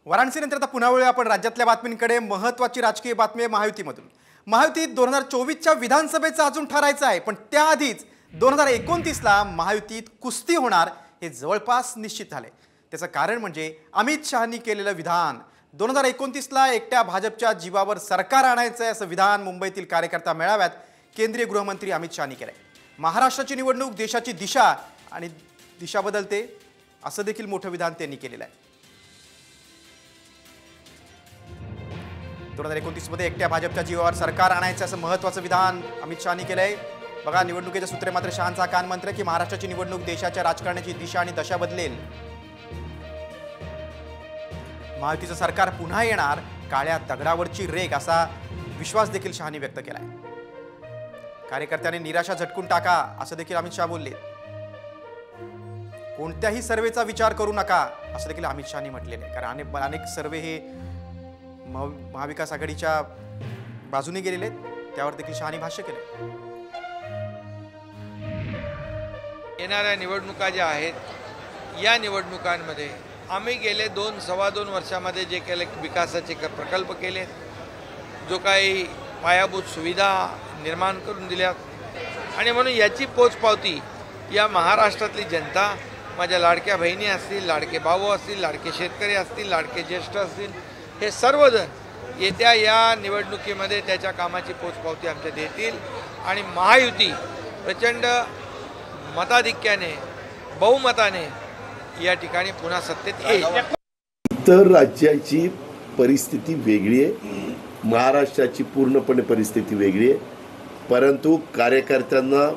वाराणसीनंतर आता पुन्हा वळूया आपण राज्यातल्या बातमींकडे। महत्त्वाची राजकीय बातमी आहे महायुतीमधून। महायुतीत 2024च्या विधानसभेचं अजून ठरायचं आहे, पण त्याआधीच 2029ला महायुतीत कुस्ती होणार हे जवळपास निश्चित झाले। त्याचं कारण म्हणजे अमित शहांनी केलेलं विधान। 2029ला एकट्या भाजपच्या जीवावर सरकार आणायचं आहे असं विधान मुंबईतील कार्यकर्ता मेळाव्यात केंद्रीय गृहमंत्री अमित शहांनी केलंय। महाराष्ट्राची निवडणूक देशाची दिशा बदलते असं देखील मोठं विधान त्यांनी केलेलं आहे। 2029 मध्ये एकट्या भाजपच्या जीवावर सरकार आणायचं असं महत्त्वाचं विधान अमित शहांनी केलंय। बघा, निवडणुकीच्या सूत्रे मात्र शहांचा कान मंत्र की महाराष्ट्राची निवडणूक देशाच्या राजकारणाची दिशा आणि दशा बदलेल। महायुतीचं सरकार पुन्हा येणार, काळ्या दगडावरची रेग असा विश्वास देखील शहांनी व्यक्त केलाय। कार्यकर्त्यांनी निराशा झटकून टाका असं देखील अमित शहा बोलले। कोणत्याही सर्वेचा विचार करू नका असं देखील अमित शहांनी म्हटलेलं आहे, कारण अनेक सर्वे हे महाविकास आघाडीच्या बाजूने गेलेले आहेत, त्यावर देखील शहांनी भाष्य केले। येणाऱ्या निवडणुका ज्या आहेत या निवडणुकांमध्ये आम्ही गेले 2-2.25 वर्षामध्ये जे केले विकासाचे प्रकल्प केले, जो काही पायाभूत सुविधा निर्माण करून दिल्यात आणि म्हणून याची पोचपावती या महाराष्ट्रातली जनता, माझ्या लाडक्या बहिणी असतील, लाडके भाऊ असतील, लाडके शेतकरी असतील, लाडके ज्येष्ठ असतील, हे सर्वजण येत्या या निवडणुकीमध्ये त्याच्या कामाची पोचपावती आमच्या देतील आणि महायुती प्रचंड मताधिक्याने, बहुमताने या ठिकाणी पुन्हा सत्तेत येईल। इतर राज्याची परिस्थिती वेगळी आहे, महाराष्ट्राची पूर्णपणे परिस्थिती वेगळी आहे, परंतु कार्यकर्त्यांना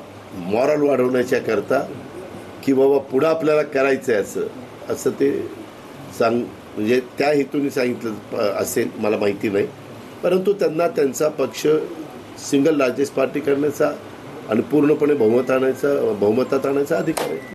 मॉरल वाढवण्याच्या करता की बाबा पुढं आपल्याला करायचं आहे असं ते म्हणजे त्या हेतूने सांगितलं असेल मला माहिती नाही, परंतु त्यांना त्यांचा पक्ष सिंगल लार्जेस्ट पार्टी करण्याचा आणि पूर्णपणे बहुमतात आणायचा अधिकार आहे।